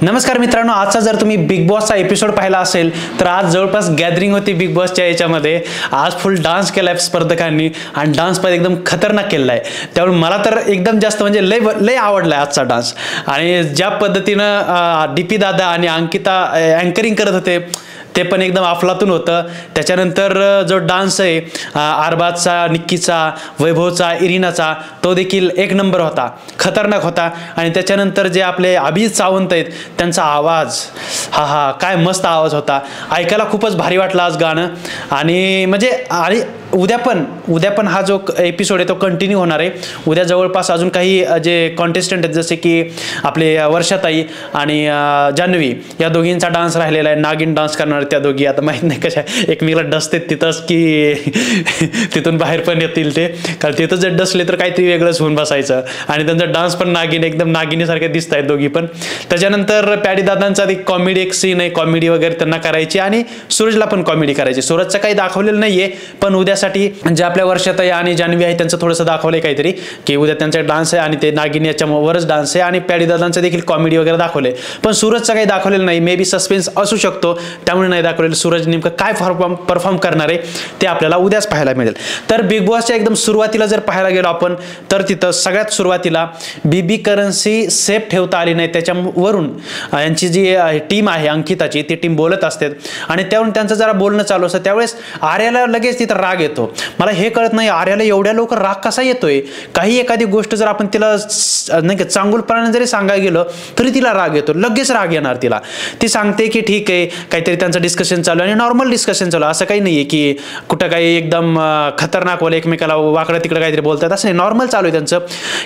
नमस्कार मित्रांनो, आजचा जर तुम्ही बिग बॉसचा एपिसोड पाहिला असेल तर आज जवळपास गॅदरिंग होती बिग बॉसच्या याच्यामध्ये. आज फुल डान्स केलाय स्पर्धकांनी आणि डान्स पण एकदम खतरनाक केलेला आहे. त्यामुळे मला तर एकदम जास्त म्हणजे लय लय आवडलाय आजचा डान्स. आणि ज्या पद्धतीनं डीपी दादा आणि अंकिता अँकरिंग करत होते ते पण एकदम अफलातून होतं. त्याच्यानंतर जो डान्स आहे आरबाजचा, निक्कीचा, वैभवचा, इरिनाचा तो देखील एक नंबर होता, खतरनाक होता. आणि त्याच्यानंतर जे आपले अभिजित सावंत आहेत त्यांचा आवाज, हा काय मस्त आवाज होता, ऐकायला खूपच भारी वाटलं आज गाणं. आणि म्हणजे आणि उद्या पण हा जो एपिसोड आहे तो कंटिन्यू होणार आहे. उद्या जवळपास अजून काही जे कॉन्टेस्टंट आहेत जसे की आपले वर्षाताई आणि जान्हवी या दोघींचा डान्स राहिलेला आहे. नागिन डान्स करणार त्या दोघी. आता माहीत नाही कशा एकमेकाला डसते तिथंच की तिथून बाहेर पण येतील ते, कारण तिथं जर डसले तर काहीतरी वेगळंच होऊन बसायचं. आणि त्यांचा डान्स पण नागिन, एकदम नागिनीसारखे दिसत आहेत दोघी पण. त्याच्यानंतर पॅडी दादांचा कॉमेडी एक सीन आहे, कॉमेडी वगैरे त्यांना करायची आणि सूरजला पण कॉमेडी करायची. सूरजचं काही दाखवलेलं नाहीये पण उद्यासाठी जे आपल्या वर्षाताई आणि जान्हवी आहे त्यांचं थोडंसं दाखवलंय काहीतरी की उद्या त्यांचा डान्स आहे आणि ते नागिन याच्यावरच डान्स आहे. आणि पॅडी दादांचं देखील कॉमेडी वगैरे दाखवलंय पण सूरजचं काही दाखवलेलं नाही. मे बी सस्पेन्स असू शकतो त्यामुळे नाही दाखवलेलं. सूरज नेमकं काय परफॉर्म करणार आहे ते आपल्याला उद्याच पाहायला मिळेल. तर बिग बॉसच्या एकदम सुरुवातीला जर पाहायला गेलो आपण तर तिथं सगळ्यात सुरुवातीला बीबी करन्सी सेफ ठेवता आली नाही. त्याच्यावरून यांची जी टीम आहे अंकिताची ती टीम बोलत असते आणि त्यावरून त्यांचं जरा बोलणं चालू असतं. त्यावेळेस आर्याला लगेच तिथं राग येतो. मला हे कळत नाही आर्याला एवढ्या लवकर राग कसा येतोय. काही एखादी गोष्ट जर आपण तिला नाही का चांगुलपणाने जरी सांगायला गेलं तरी तिला राग येतो, लगेच राग येणार तिला. ती सांगते की ठीक आहे काहीतरी त्यांचं डिस्कशन चालू आणि नॉर्मल डिस्कशन चालू, असं काही नाहीये की कुठं काही एकदम खतरनाक वाले एकमेकाला वाकडं तिकडं काहीतरी बोलतात, असं नाही. नॉर्मल चालू आहे त्यांचं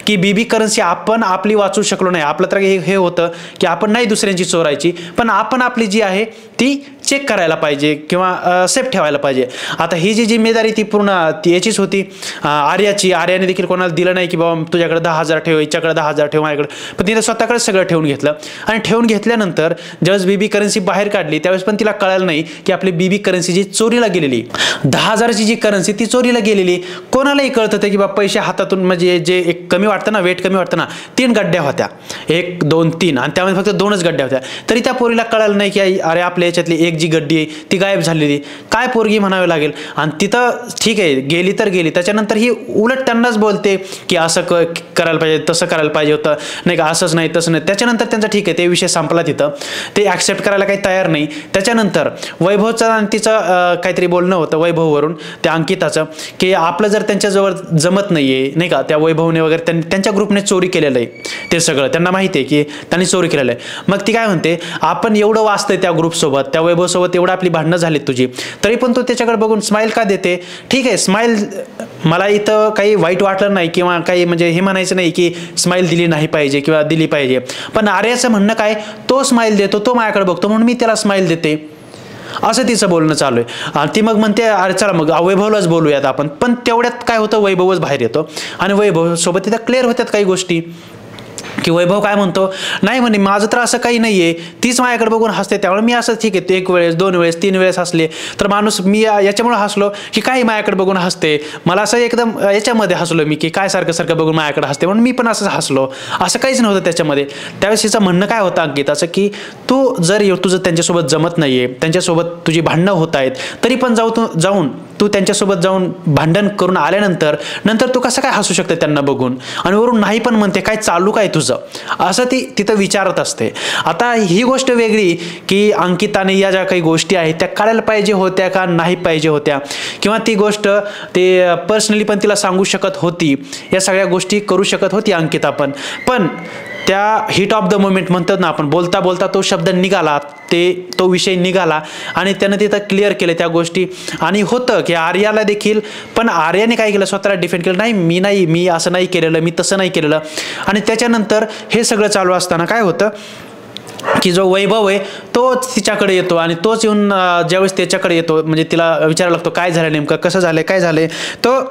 की बीबी करन्सी आपण आपली वाचू शकलो नाही. आपलं तर हे होतं की आपण नाही दुसऱ्यांची चोरायची पण आपण आपली जी आहे ती चेक करायला पाहिजे किंवा सेफ ठेवायला पाहिजे. आता ही जी जिम्मेदारी ती पूर्ण याचीच होती आर्याची. आर्याने देखील कोणाला दिलं नाही की बाबा तुझ्याकडे 10,000 ठेव, हिच्याकडे 10,000 ठेव, माझ्याकडे. पण तिने स्वतःकडे सगळं ठेवून घेतलं. आणि ठेवून घेतल्यानंतर ज्यावेळेस बीबी करन्सी बाहेर काढली त्यावेळेस पण तिला कळालं नाही की आपली बीबी करन्सी जी चोरीला गेलेली 10,000ची जी करन्सी ती चोरीला गेलेली. कोणालाही कळत होतं की बाबा पैसे हातातून म्हणजे जे एक कमी वाटतं ना, वेट कमी वाटतं ना, 3 गड्ड्या होत्या, 1 2 3 आणि त्यामध्ये फक्त 2च गड्ड्या होत्या. तरी त्या पोरीला कळालं नाही की अरे आपल्या याच्यातली एक जी गड्डी आहे ती गायब झालेली. काय पोरगी म्हणावी लागेल. आणि तिथं ठीक आहे गेली तर गेली. त्याच्यानंतर ही उलट त्यांनाच बोलते की असं करायला पाहिजे, तसं करायला पाहिजे होतं नाही का, असंच नाही तसं नाही. त्याच्यानंतर त्यांचा ठीक आहे ते विषय संपला तिथं, ते ॲक्सेप्ट करायला काही तयार नाही. त्याच्यानंतर वैभवचं आणि तिचं काहीतरी बोलणं होतं वैभववरून त्या अंकिताचं की आपलं जर त्यांच्याजवळ जमत नाहीये नाही का, त्या वैभवने वगैरे त्यांच्या ग्रुपने चोरी केलेलं आहे ते सगळं त्यांना माहिती आहे की त्यांनी चोरी केलेलं आहे. मग ती काय म्हणते आपण एवढं वाचतंय त्या ग्रुपसोबत, त्या वैभवसोबत एवढं आपली भांडणं झालीत तुझी, तरी पण तू त्याच्याकडे बघून स्माईल का देते. ठीक आहे स्माईल, मला इथं काही वाईट वाटलं नाही किंवा काही म्हणजे हे म्हणायचं नाही की स्माईल दिली नाही पाहिजे किंवा दिली पाहिजे. पण आर्याचं म्हणणं काय, तो स्माईल देतो, तो माझ्याकडे बघतो म्हणून मी त्याला स्माईल देते, असं तिचं बोलणं चालू आहे. आणि ती मग म्हणते अरे चला मग वैभवलाच बोलूयात आपण. पण तेवढ्यात काय होतं वैभवच बाहेर येतो आणि वैभव सोबत तिथं क्लिअर होत्यात काही गोष्टी की वैभव काय म्हणतो नाही म्हणे माझं तर असं काही नाहीये, तीच माझ्याकडे बघून हसते त्यामुळे मी असं ठीक आहे ते 1 वेळेस 2 वेळेस 3 वेळेस हसले तर माणूस मी याच्यामुळे हसलो की काही माझ्याकडे बघून हसते, मला असं एकदम याच्यामध्ये हसलो मी की काय सारखं सारखं बघून माझ्याकडे हसते म्हणून मी पण असं हसलो, असं काहीच नव्हतं त्याच्यामध्ये. त्यावेळेस हिचं म्हणणं काय होतं अंकिताचं की तू जर तुझं त्यांच्यासोबत जमत नाहीये, त्यांच्यासोबत तुझी भांडणं होत आहेत तरी पण जाऊन तू त्यांच्यासोबत जाऊन भांडण करून आल्यानंतर तू कसं काय हसू शकते त्यांना बघून. आणि वरून नाही पण म्हणते काय चालू काय तुझं, असं ती तिथं विचारत असते. आता ही गोष्ट वेगळी की अंकिताने या ज्या काही गोष्टी आहेत त्या काढायला पाहिजे होत्या का नाही पाहिजे होत्या किंवा ती गोष्ट ते पर्सनली पण तिला सांगू शकत होती, या सगळ्या गोष्टी करू शकत होती अंकिता पण त्या हिट ऑफ द मोमेंट म्हणतात ना आपण, बोलता बोलता तो शब्द निघाला, तो विषय निघाला आणि त्यानं तिथं क्लिअर केलं त्या गोष्टी. आणि होतं की आर्याला देखील, पण आर्याने काय केलं स्वतःला डिफेंड केलं, नाही मी असं नाही केलेलं, मी तसं नाही केलेलं. आणि त्याच्यानंतर हे सगळं चालू असताना काय होतं की जो वैभव आहे तोच तिच्याकडे येतो आणि तोच येऊन ज्यावेळेस त्याच्याकडे येतो म्हणजे तिला विचारायला लागतो काय झालं नेमकं, कसं झालं, काय झालंय. तो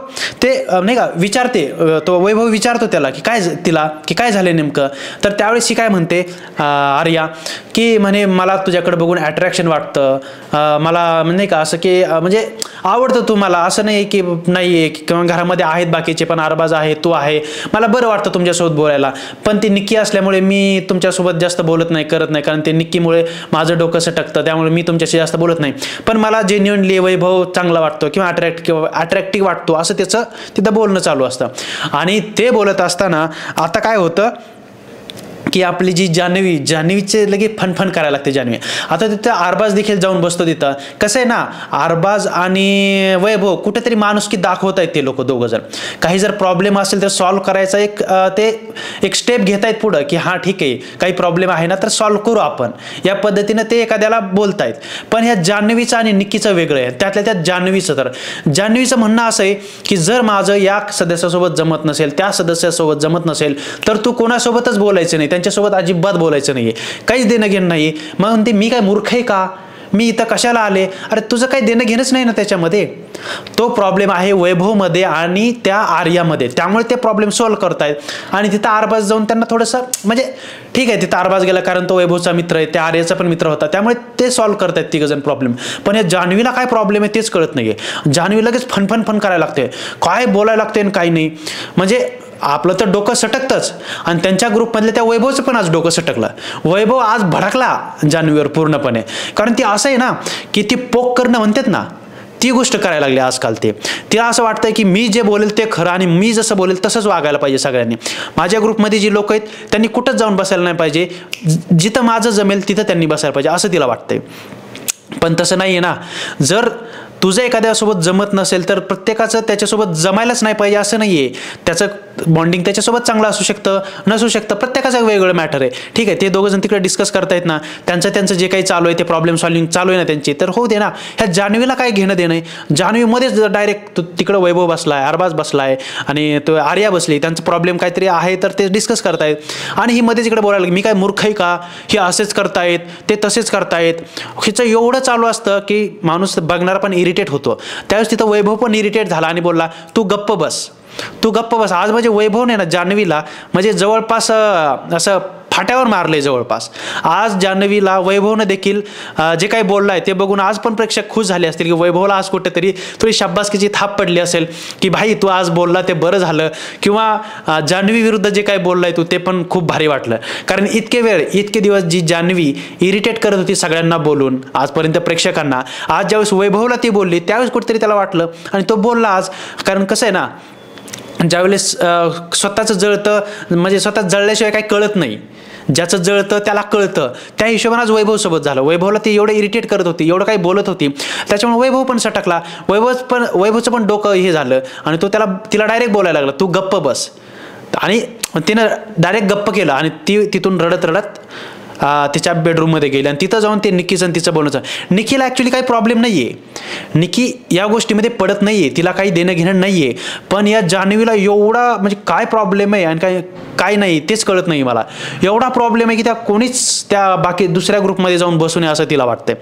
ते नाही का विचारते, तो वैभव विचारतो त्याला की काय झालंय नेमकं. तर त्यावेळेस ही काय म्हणते आर्या की म्हणे मला तुझ्याकडे बघून अट्रॅक्शन वाटतं, मला नाही का असं की म्हणजे आवडतं तू मला, असं नाही की नाही आहे किंवा घरामध्ये आहेत बाकीचे पण अरबाज आहे, तू आहे, मला बरं वाटतं तुमच्यासोबत बोलायला, पण ती निक्की असल्यामुळे मी तुमच्यासोबत जास्त बोलत नाही, करत नाही, कारण ते निक्कीमुळे माझं डोकं सटकतं, त्यामुळे मी तुमच्याशी जास्त बोलत नाही. पण मला जेन्युइनली वैभव चांगला वाटतो किंवा अट्रॅक्टिव्ह वाटतो असं त्याचं तिथं बोलणं चालू असतं. आणि ते बोलत असताना आता काय होतं की आपली जी जान्हवीचे लगे फनफन करायला लागते जान्हवी. आता तिथं अरबाज देखील जाऊन बसतो तिथं. कसं आहे ना, अरबाज आणि वैभव कुठेतरी माणुसकी दाखवत आहेत ते लोक दोघं जण. काही जर प्रॉब्लेम असेल तर सॉल्व्ह करायचा एक स्टेप घेत आहेत पुढं, की हां ठीक आहे काही प्रॉब्लेम आहे ना तर सॉल्व्ह करू आपण, या पद्धतीनं ते एखाद्याला बोलतायत. पण ह्या जान्हवीचं आणि निक्कीचं वेगळं आहे. त्यातल्या त्यात जान्हवीचं म्हणणं असं आहे की जर माझं या सदस्यासोबत जमत नसेल, त्या सदस्यासोबत जमत नसेल, तर तू कोणासोबतच बोलायचं नाही, त्यांच्यासोबत अजिबात बोलायचं नाहीये, काहीच देणं घेणं नाही. मग म्हणते मी काय मूर्ख आहे का, मी इथं कशाला आले. अरे तुझं काही देणं घेणंच नाही ना त्याच्यामध्ये. तो प्रॉब्लेम आहे वैभवमध्ये आणि त्या आर्यामध्ये, त्यामुळे ते प्रॉब्लेम सॉल्व्ह करतायत. आणि तिथं अरबाज जाऊन त्यांना थोडंसं म्हणजे ठीक आहे, तिथं अरबाज गेला कारण तो वैभवचा मित्र आहे, त्या आर्याचा पण मित्र होता, त्यामुळे ते सॉल्व्ह करतायत तिघजण प्रॉब्लेम. पण या जान्हवीला काय प्रॉब्लेम आहे तेच कळत नाहीये. जान्हवी लगेच फन करायला लागते, काय बोलायला लागते आणि काही नाही. म्हणजे आपलं तर डोकं सटकतंच, आणि त्यांच्या ग्रुपमधल्या त्या वैभवचं पण आज डोकं सटकलं. वैभव आज भडकला जान्हवीवर पूर्णपणे, कारण ती असं आहे ना की ती पोक करणं म्हणतात ना, ती गोष्ट करायला लागली आजकाल. तिला असं वाटतंय की मी जे बोलेल ते खरं आणि मी जसं बोलेल तसंच वागायला पाहिजे सगळ्यांनी. माझ्या ग्रुपमध्ये जी लोक आहेत त्यांनी कुठंच जाऊन बसायला नाही पाहिजे, जिथं माझं जमेल तिथं त्यांनी बसायला पाहिजे असं तिला वाटतंय. पण तसं नाही आहे ना. जर तुझं एखाद्यासोबत जमत नसेल तर प्रत्येकाचं त्याच्यासोबत जमायलाच नाही पाहिजे असं नाहीये. त्याचं बॉन्डिंग त्याच्यासोबत चांगलं असू शकतं, नसू शकतं, प्रत्येकाचं वेगवेगळं मॅटर आहे. ठीक आहे, ते दोघं जण तिकडे डिस्कस करतायत ना, त्यांचं जे काही चालू आहे ते प्रॉब्लेम सॉल्विंग चालू आहे ना त्यांची, तर होऊ दे ना. ह्या जान्हवीला काय घेणं देणं आहे. जान्हवीमध्येच डायरेक्ट तिकडं वैभव बसलाय, अरबाज बसलाय आणि तो आर्या बसली, त्यांचं प्रॉब्लेम काहीतरी आहे तर ते डिस्कस करतायत. आणि ही मध्येच इकडे बोलायला मी काय मूर्ख आहे का, हे असेच करतायत ते तसेच करतायत. हिचं एवढं चालू असतं की माणूस बघणारा पण इरिटेट होतो. त्यावेळेस तिथं वैभव पण इरिटेट झाला आणि बोलला तू गप्प बस. आज म्हणजे वैभवने ना जान्हवीला म्हणजे जवळपास असं फाट्यावर मारले जवळपास. आज जान्हवीला वैभवने देखील जे काही बोललाय ते बघून आज पण प्रेक्षक खुश झाले असतील की वैभवला आज कुठेतरी थोडी शाब्बासकीची थाप पडली असेल की भाई तू आज बोलला ते बरं झालं, किंवा जान्हवी विरुद्ध जे काही बोललाय तू ते पण खूप भारी वाटलं. कारण इतके दिवस जी जान्हवी इरिटेट करत होती सगळ्यांना बोलून आजपर्यंत प्रेक्षकांना, आज ज्यावेळेस वैभवला ती बोलली त्यावेळेस कुठेतरी त्याला वाटलं आणि तो बोलला आज. कारण कसं आहे ना, ज्यावेळेस स्वतःचं जळतं म्हणजे स्वतः जळल्याशिवाय काही कळत नाही, ज्याचं जळतं त्याला कळतं, त्या हिशोबाने आज वैभवसोबत झालं. वैभवला ती एवढं इरिटेट करत होती, एवढं काही बोलत होती, त्याच्यामुळे वैभव पण सटकला. वैभवचं पण डोकं हे झालं आणि तो तिला डायरेक्ट बोलायला लागला तू गप्प बस. आणि तिनं डायरेक्ट गप्प केलं आणि ती तिथून रडत तिच्या बेडरूममध्ये गेली आणि तिथं जाऊन ते निक्कीचं आणि तिचं बोलणं. निक्कीला ॲक्च्युली काही प्रॉब्लेम नाही आहे, निक्की या गोष्टीमध्ये पडत नाही आहे, तिला काही देणं घेणं नाही आहे. पण या जान्हवीला एवढा म्हणजे काय प्रॉब्लेम आहे आणि काय नाही तेच कळत नाही मला. एवढा प्रॉब्लेम आहे की त्या कोणीच त्या बाकी दुसऱ्या ग्रुपमध्ये जाऊन बसू नये असं तिला वाटतंय.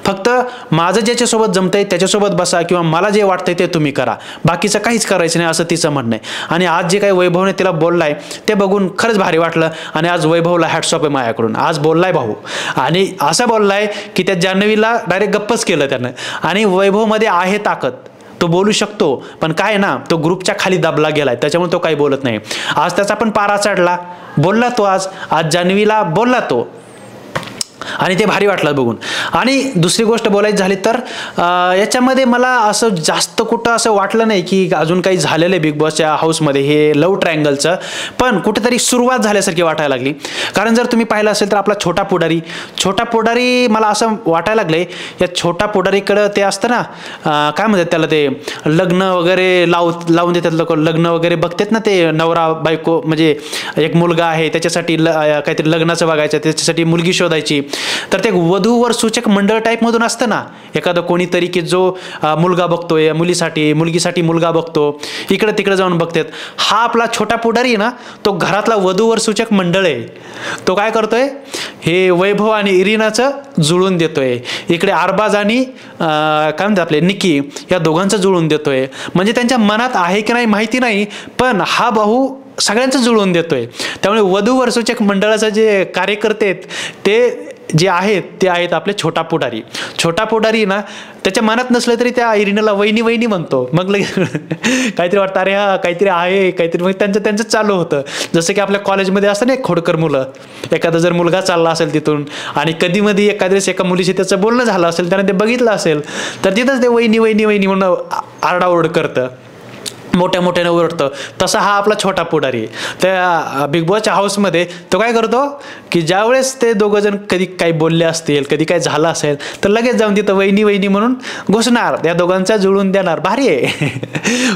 फक्त माझं ज्याच्यासोबत जमतंय त्याच्यासोबत बसा किंवा मला जे वाटतंय ते तुम्ही करा, बाकीचं काहीच करायचं नाही असं तिचं म्हणणं आहे. आणि आज जे काही वैभवने तिला बोललाय ते बघून खरंच भारी वाटलं. आणि आज वैभवला हॅट्स ऑफ आहे माझ्याकडून. आज बोललाय भाऊ, आणि असं बोललाय की त्या जान्हवीला डायरेक्ट गप्पच केलं त्यानं. आणि वैभवमध्ये आहे ताकद, तो बोलू शकतो, पण काय ना तो ग्रुपच्या खाली दाबला गेलाय त्याच्यामुळे तो काही बोलत नाही. आज त्याचा पण पारा चढला, बोलला तो आज जान्हवीला बोलला तो, आणि ते भारी वाटलं बघून. आणि दुसरी गोष्ट बोलायची झाली तर याच्यामध्ये मला असं जास्त कुठं असं वाटलं नाही की अजून काही झालेलं आहे बिग बॉसच्या हाऊसमध्ये हे लव्ह ट्रायंगलचं, पण कुठेतरी सुरुवात झाल्यासारखी वाटायला लागली. कारण जर तुम्ही पाहिलं असेल तर आपला छोटा पुढारी मला असं वाटायला लागले या छोटा पुढारीकडं ते असतं ना काय म्हणतात त्याला, ते लग्न वगैरे लावून देतात लोक, लग्न वगैरे बघतात ना, ते नवरा बायको म्हणजे एक मुलगा आहे त्याच्यासाठी काहीतरी लग्नाचं बघायचं, त्याच्यासाठी मुलगी शोधायची. तर ते वधूवर सूचक मंडळ टाईप मधून असतं ना एखादं कोणीतरी की जो मुलगा बघतोय मुलगीसाठी मुलगा बघतो, इकडे तिकडे जाऊन बघतात. हा आपला छोटा पुढारी ना तो घरातला वधूवर सूचक मंडळ आहे. तो काय करतोय, हे वैभव आणि इरिनाचं जुळून देतोय, इकडे अरबाज आणि काय म्हणतात आपले निक्की या दोघांचं जुळून देतोय. म्हणजे त्यांच्या मनात आहे की नाही माहिती नाही, पण हा भाऊ सगळ्यांचं जुळवून देतोय. त्यामुळे वधूवर सूचक मंडळाचे जे कार्यकर्ते आहेत ते जे आहेत ते आहेत आपले छोटा पुढारी. छोटा पुढारी ना त्याच्या मनात नसलं तरी त्या इरिनाला वहिनी वहिनी म्हणतो. मग लगेच काहीतरी वाटतं अरे हा काहीतरी आहे काहीतरी, मग त्यांचं चालू होतं. जसं की आपल्या कॉलेजमध्ये असतं ना एक खोडकर मुलं, एखादा जर मुलगा चालला असेल तिथून आणि कधी मध्ये एखाद्यावेळेस एका मुलीशी त्याचं बोलणं झालं असेल, त्याने ते बघितलं असेल, तर तिथंच ते वहिनी वहिनी वहिनी म्हणून आरडाओरड करतं, मोठ्या मोठ्याने ओरडतं. तसा हा आपला छोटा पुढारी. त्या बिग बॉसच्या हाऊसमध्ये तो काय करतो की ज्यावेळेस ते दोघं जण कधी काही बोलले असतील, कधी काही झालं असेल, तर लगेच जाऊन तिथं वहिनी वहिनी म्हणून घुसणार, त्या दोघांचा जुळून देणार. भारी आहे.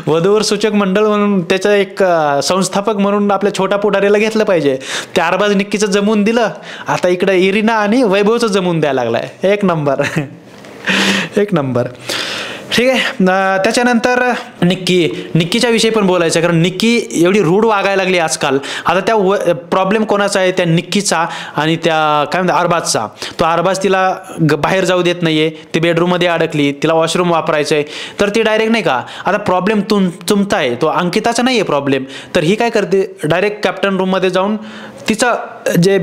वधूवर सूचक मंडळ म्हणून त्याचं एक संस्थापक म्हणून आपल्या छोटा पुढारीला घेतलं पाहिजे. त्या अरबाज निक्कीचं जमवून दिलं, आता इकडं इरिना आणि वैभवचं जमवून द्यायला लागलाय. एक नंबर. एक नंबर. ठीक आहे. त्याच्यानंतर निक्कीच्या विषयी पण बोलायचं, कारण निक्की एवढी रूढ वागायला लागली आजकाल. आता त्या प्रॉब्लेम कोणाचा आहे, त्या निक्कीचा आणि त्या काय म्हणतात अरबाजचा. तो अरबाज तिला बाहेर जाऊ देत नाहीये, ती बेडरूममध्ये अडकली, तिला वॉशरूम वापरायचं आहे, तर ती डायरेक्ट नाही का आता प्रॉब्लेम तुमचा आहे, तो अंकिताचा नाही आहे प्रॉब्लेम, तर ही काय करते डायरेक्ट कॅप्टन रूममध्ये जाऊन तिचं जे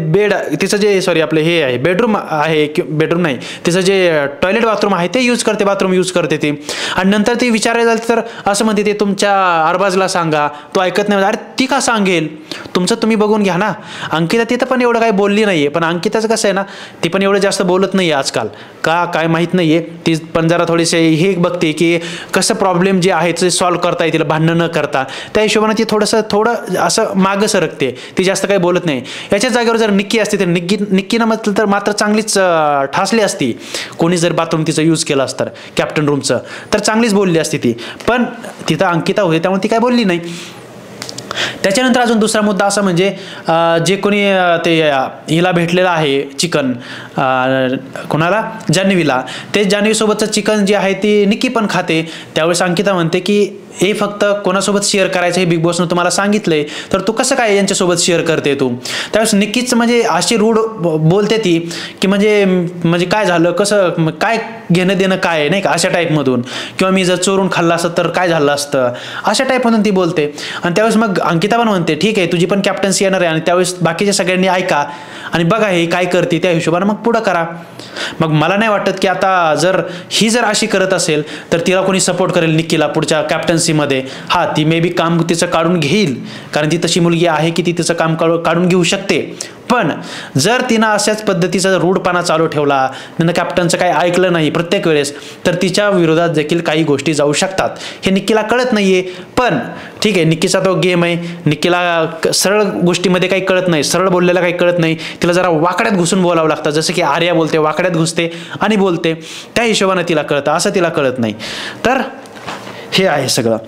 तिचं जे सॉरी आपलं हे आहे बेडरूम आहे, बेडरूम नाही, तिचं जे टॉयलेट बाथरूम आहे ते बाथरूम यूज करते ती. आणि नंतर ती विचारायला झाली तर असं म्हणते ते तुमच्या अरबाजला सांगा, तो ऐकत नाही. अरे ती का सांगेल, तुमचं तुम्ही बघून घ्या ना. अंकिता तिथं पण एवढं काही बोलली नाहीये, पण अंकिताचं कसं आहे ना, ती पण एवढं जास्त बोलत नाहीये आजकाल, का काय माहित नाहीये. ती पण जरा थोडीसे हे बघते की कसं प्रॉब्लेम जे आहे ते सॉल्व्ह करता येतील भांडणं न करता. त्या हिशोबाने ती थोडं असं मागं सरकते, ती जास्त काही बोलत नाही. याच्या जागेवर जर निक्की असते तर निक्कीनं म्हटलं तर मात्र चांगलीच ठासली असती. कोणी जर बाथरूम तिचं यूज केलं असतं कॅप्टन रूमचं, तर चांगलीच बोलली असती ती. पण तिथं अंकिता होती त्यामुळे ती काय बोलली नाही. त्याच्यानंतर अजून दुसरा मुद्दा असा म्हणजे जे कोणी ते हिला भेटलेलं आहे चिकन, कोणाला, जान्हवीला, ते जान्हवीसोबतचं चिकन जे आहे ती निक्की पण खाते. त्यावेळेस अंकिता म्हणते की हे फक्त कोणासोबत शेअर करायचं हे बिग बॉसनं तुम्हाला सांगितलंय, तर तू कसं काय यांच्यासोबत शेअर करते तू. त्यावेळेस निक्कीच म्हणजे अशी रूढ बोलते ती की म्हणजे काय झालं, कसं काय घेणं देणं काय नाही का, अशा टाईपमधून. किंवा मी जर चोरून खाल्लं असतं तर काय झालं असतं, अशा टाईपमधून ती बोलते. आणि त्यावेळेस मग अंकिता पण म्हणते ठीक आहे तुझी पण कॅप्टन्सी येणार आहे, आणि त्यावेळेस बाकीच्या सगळ्यांनी ऐका आणि बघा हे काय करते, त्या हिशोबानं मग पुढं करा. मग मला नाही वाटत की आता जर अशी करत असेल तर तिला कोणी सपोर्ट करेल निक्कीला पुढच्या कॅप्टन्सीमध्ये. हा ती मे बी काम तिचं काढून घेईल, कारण ती तशी मुलगी आहे की ती तिचं काम काढून घेऊ शकते. पण जर तिनं अशाच पद्धतीचा रूढपणा चालू ठेवला, नंतर कॅप्टनचं काही ऐकलं नाही प्रत्येक वेळेस, तर तिच्या विरोधात देखील काही गोष्टी जाऊ शकतात. हे निक्कीला कळत नाहीये. पण ठीक आहे, निक्कीचा तो गेम आहे, निक्कीला सरळ गोष्टीमध्ये काही कळत नाही, सरळ बोललेला काही कळत नाही, तिला जरा वाकड्यात घुसून बोलावं लागतं. जसं की आर्या बोलते, वाकड्यात घुसते आणि बोलते, त्या हिशोबाने तिला कळतं, असं तिला कळत नाही. तर हे आहे सगळं.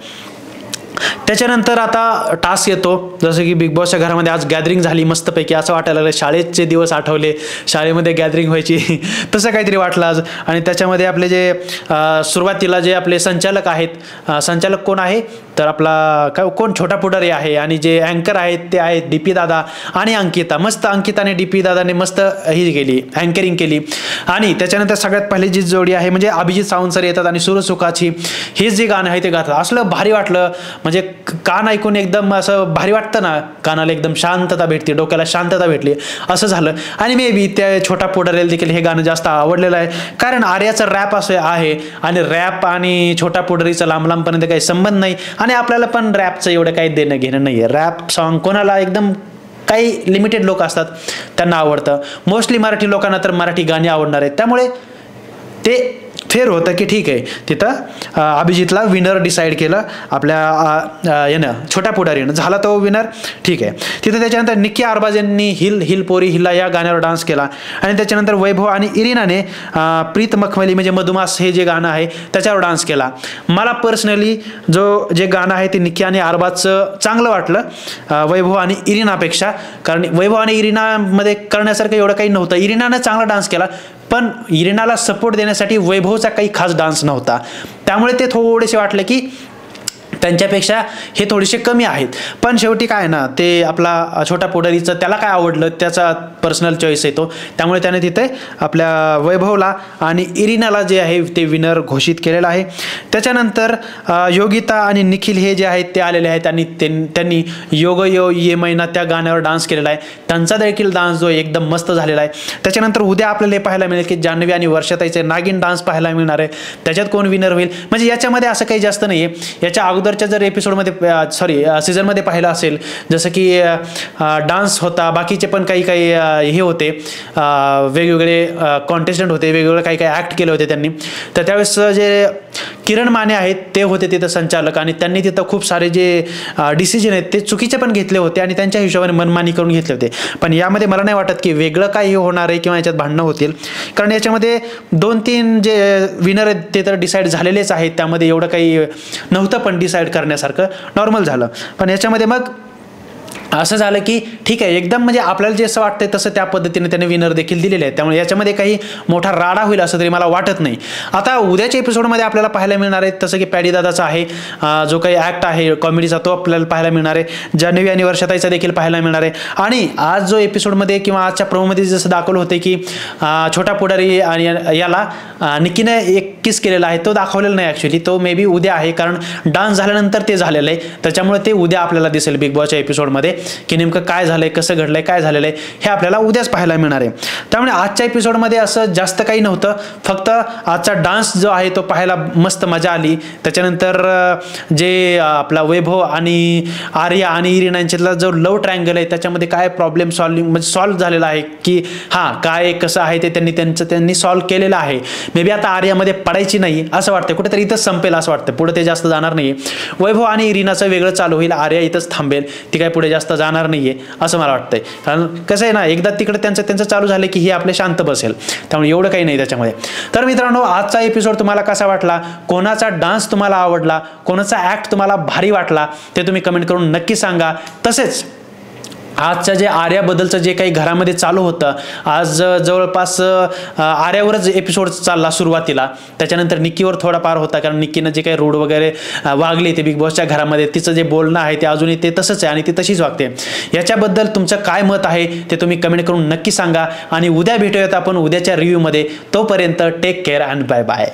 त्याच्यानंतर आता टास्क येतो, जसं की बिग बॉसच्या घरामध्ये आज गॅदरिंग झाली मस्तपैकी. असं वाटायला लागलं शाळेचे दिवस आठवले, शाळेमध्ये गॅदरिंग व्हायची तसं काहीतरी वाटलं आज. आणि त्याच्यामध्ये आपले जे सुरुवातीला जे आपले संचालक आहेत, संचालक कोण आहे तर आपला कोण छोटा पुढारी आहे, आणि जे अँकर आहेत ते आहेत DP दादा आणि अंकिता. मस्त अंकिताने DP दादाने मस्त ही केली, अँकरिंग केली. आणि त्याच्यानंतर सगळ्यात पहिली जी जोडी आहे म्हणजे अभिजित सावंत सर येतात आणि सुरसुखाची हे जे गाणं आहे ते गातात. असलं भारी वाटलं, म्हणजे कान ऐकून एकदम असं भारी वाटतं ना, कानाला एकदम शांतता भेटते, डोक्याला शांतता भेटली असं झालं. आणि मे बी त्या छोटा पुढारीला देखील हे गाणं जास्त आवडलेलं आहे, कारण आर्याचं रॅप असं आहे, आणि रॅप आणि छोटा पुढारीचा लांब लांबपर्यंत काही संबंध नाही. आणि आपल्याला पण रॅपचं एवढं काही देणं घेणं नाही आहे. रॅप सॉन्ग कोणाला एकदम काही लिमिटेड लोक असतात त्यांना आवडतं. मोस्टली मराठी लोकांना तर मराठी गाणी आवडणार आहेत, त्यामुळे ते फेर होतं की ठीक आहे. तिथं अभिजितला विनर डिसाईड केलं आपल्या यानं, छोट्या पुढारीनं, झाला तो विनर, ठीक आहे. तिथं त्याच्यानंतर निक्की अरबाज यांनी हिल पोरी हिला या गाण्यावर डान्स केला. आणि त्याच्यानंतर वैभव आणि इरिनाने प्रीत मखमली म्हणजे मधुमास हे जे गाणं आहे त्याच्यावर डान्स केला. मला पर्सनली जे गाणं आहे ते निक्की आणि अरबाजचं चांगलं वाटलं वैभव आणि इरिनापेक्षा, कारण वैभव आणि इरिनामध्ये करण्यासारखं एवढं काही नव्हतं. इरिनानं चांगला डान्स केला, पण इरिनाला सपोर्ट देण्यासाठी वैभवचा काही खास डान्स नव्हता. त्यामुळे ते थोडेसे वाटले की त्यांच्यापेक्षा हे थोडेसे कमी आहेत. पण शेवटी काय ना, ते आपला छोटा पुढारीचं त्याला काय आवडलं त्याचा पर्सनल चॉईस आहे तो, त्यामुळे त्याने तिथे आपल्या वैभवला आणि इरिनाला जे आहे ते विनर घोषित केलेलं आहे. त्याच्यानंतर योगिता आणि निखिल हे जे आहेत ते आलेले आहेत आणि त्यांनी योग यो ये महिना त्या गाण्यावर डान्स केलेला आहे. त्यांचा देखील डान्स जो एकदम मस्त झालेला आहे. त्याच्यानंतर उद्या आपल्याला हे पाहायला मिळेल की जान्हवी आणि वर्षाताईचे नागिन डान्स पाहायला मिळणार आहे. त्याच्यात कोण विनर होईल म्हणजे याच्यामध्ये असं काही जास्त नाही आहे. याच्या अगोदरच्या जर एपिसोडमध्ये सीझनमध्ये पाहिलं असेल, जसं की डान्स होता, बाकीचे पण काही हे होते, वेगवेगळे कॉन्टेस्टंट होते, वेगवेगळे काही ॲक्ट केले होते त्यांनी. तर त्यावेळेस जे किरण माने आहेत ते होते तिथं संचालक, आणि त्यांनी तिथं खूप सारे जे डिसिजन आहेत ते चुकीचे पण घेतले होते आणि त्यांच्या हिशोबाने मनमानी करून घेतले होते. पण यामध्ये मला नाही वाटत की वेगळं काही होणार आहे किंवा याच्यात भांडणं होतील, कारण याच्यामध्ये 2-3 जे विनर आहेत ते तर डिसाईड झालेलेच आहेत. त्यामध्ये एवढं काही नव्हतं पण डिसाईड करण्यासारखं, नॉर्मल झालं. पण याच्यामध्ये मग असं झालं की ठीक आहे, एकदम म्हणजे आपल्याला जे असं वाटतंय तसं त्या पद्धतीने त्याने विनर देखील दिलेले आहेत. त्यामुळे याच्यामध्ये काही मोठा राडा होईल असं तरी मला वाटत नाही. आता उद्याच्या एपिसोडमध्ये आपल्याला पाहायला मिळणार आहे तसं की पॅडी दादाचा आहे जो काही ॲक्ट आहे कॉमेडीचा तो आपल्याला पाहायला मिळणार आहे. जान्हवी आणि वर्षाताईचा देखील पाहायला मिळणार आहे. आणि आज जो एपिसोडमध्ये किंवा आजच्या प्रोमोमध्ये जसं दाखवलं होतं की छोटा पुढारी आणि याला निकीने एक किस केलेला आहे, तो दाखवलेला नाही ॲक्च्युली. तो मे बी उद्या आहे, कारण डान्स झाल्यानंतर ते झालेलं आहे. त्याच्यामुळे ते उद्या आपल्याला दिसेल बिग बॉसच्या एपिसोडमध्ये की नेमकं काय झालंय, कसं घडलंय, काय झालेलं आहे हे आपल्याला उद्याच पाहायला मिळणार आहे. त्यामुळे आजच्या एपिसोडमध्ये असं जास्त काही नव्हतं, फक्त आजचा डान्स जो आहे तो पाहायला मस्त मजा आली. त्याच्यानंतर जे आपला वैभव आणि आर्या आणि इरिना यांच्यातला जो लव ट्रायंगल आहे त्याच्यामध्ये काय प्रॉब्लेम सॉल्व्ह झालेला आहे की हां काय कसं आहे ते त्यांनी सॉल्व्ह केलेलं आहे. मे बी आता आर्यामध्ये पडायची नाही असं वाटतं, कुठेतरी इथंच संपेल असं वाटतं, पुढे ते जास्त जाणार नाही. वैभव आणि इरिनाचं वेगळं चालू होईल, आर्या इथंच थांबेल, ती काय पुढे जास्त जाणार नाहीये असं मला वाटतंय. कारण कसं आहे ना, एकदा तिकडे त्यांचं चालू झालं की हे आपले शांत बसेल, त्यामुळे एवढं काही नाही त्याच्यामध्ये. तर मित्रांनो, आजचा एपिसोड तुम्हाला कसा वाटला, कोणाचा डान्स तुम्हाला आवडला, कोणाचा ऍक्ट तुम्हाला भारी वाटला ते तुम्ही कमेंट करून नक्की सांगा. तसेच आजच्या जे आर्याबद्दलचं जे काही घरामध्ये चालू होतं, आज जवळपास आर्यावरच एपिसोड चालला सुरुवातीला, त्याच्यानंतर निक्कीवर थोडाफार होता, कारण निक्कीनं जे काही रूढ वगैरे वागली ते बिग बॉसच्या घरामध्ये, तिचं जे बोलणं आहे ते अजूनही ते तसंच आहे आणि ती तशीच वागते. याच्याबद्दल तुमचं काय मत आहे ते तुम्ही कमेंट करून नक्की सांगा. आणि उद्या भेटूयात आपण उद्याच्या रिव्ह्यूमध्ये. तोपर्यंत take care and bye bye.